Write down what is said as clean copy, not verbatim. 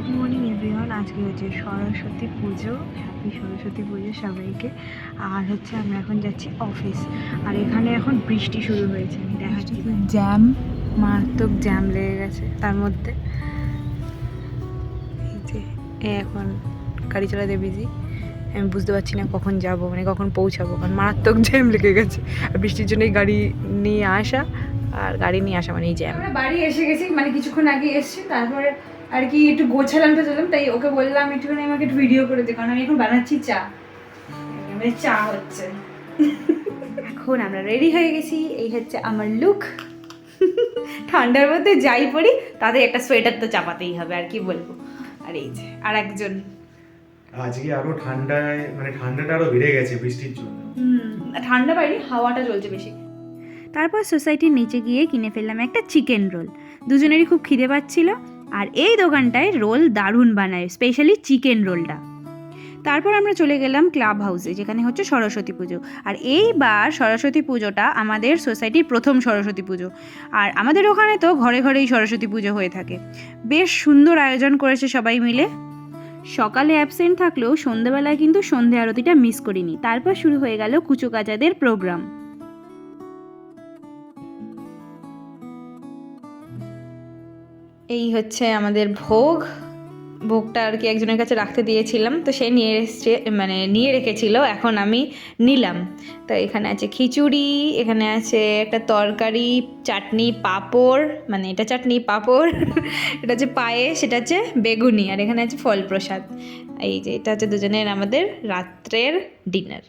Good morning everyone. আজকে হচ্ছে সরস্বতী পুজো। Happy Saraswati পুজো সবাইকে। আর হচ্ছে আমরা এখন যাচ্ছি অফিস। আর এখানে এখন বৃষ্টি শুরু হয়েছে, আমি দেখাচ্ছি। জ্যাম, মারাত্মক জ্যাম লেগে গেছে তার মধ্যে। এই যে এখন গাড়ি চালাতে বিজি। আমি বুঝতে পারছি না কখন যাব, মানে কখন পৌঁছাবো, কারণ মারাত্মক জ্যাম লেগে গেছে। আর বৃষ্টির জন্যই গাড়ি নিয়ে আসা, আর গাড়ি নিয়ে আসা মানে এই জ্যাম। আমরা বাড়ি এসে গেছি, মানে কিছুক্ষণ আগে এসেছি। তারপরে আর কি একটু গোছালাম টোছালাম, তাই ওকে বললাম একটুখানি আমাকে একটু ভিডিও করে দে, কারণ আমি এখন বানাচ্ছি চা। আমাদের চা হচ্ছে। এখন আমরা রেডি হয়ে গেছি। এই হচ্ছে আমার লুক। ঠান্ডার মধ্যে যাই পরি তাতে একটা সোয়েটার তো চাপাতেই হবে, আর কি বলবো। আর এই যে আর একজন। আজকে আরো ঠান্ডায়, মানে ঠান্ডাটা আরো বেড়ে গেছে বৃষ্টির জন্য। ঠান্ডা বাইরে, হাওয়াটা চলছে বেশি। তারপর সোসাইটির নিচে গিয়ে কিনে ফেললাম একটা চিকেন রোল। দুজনেরই খুব খিদে পাচ্ছিল, আর এই দোকানটায় রোল দারুণ বানায়, স্পেশালি চিকেন রোলটা। তারপর আমরা চলে গেলাম ক্লাব হাউসে, যেখানে হচ্ছে সরস্বতী পুজো। আর এইবার সরস্বতী পুজোটা আমাদের সোসাইটির প্রথম সরস্বতী পুজো। আর আমাদের ওখানে তো ঘরে ঘরেই সরস্বতী পুজো হয়ে থাকে। বেশ সুন্দর আয়োজন করেছে সবাই মিলে। সকালে অ্যাবসেন্ট থাকলেও সন্ধ্যেবেলায় কিন্তু সন্ধে আরতিটা মিস করিনি। তারপর শুরু হয়ে গেল কুচো কাচাদের প্রোগ্রাম। এই হচ্ছে আমাদের ভোগ। ভোগটা আর কি একজনের কাছে রাখতে দিয়েছিলাম, তো সে নিয়ে এসছে, মানে নিয়ে রেখেছিল, এখন আমি নিলাম। তো এখানে আছে খিচুড়ি, এখানে আছে একটা তরকারি, চাটনি, পাঁপড়, মানে এটা চাটনি পাঁপড়, এটা হচ্ছে পায়েস, সেটা হচ্ছে বেগুনি, আর এখানে আছে ফল প্রসাদ। এই যে এটা হচ্ছে দুজনের আমাদের রাত্রের ডিনার।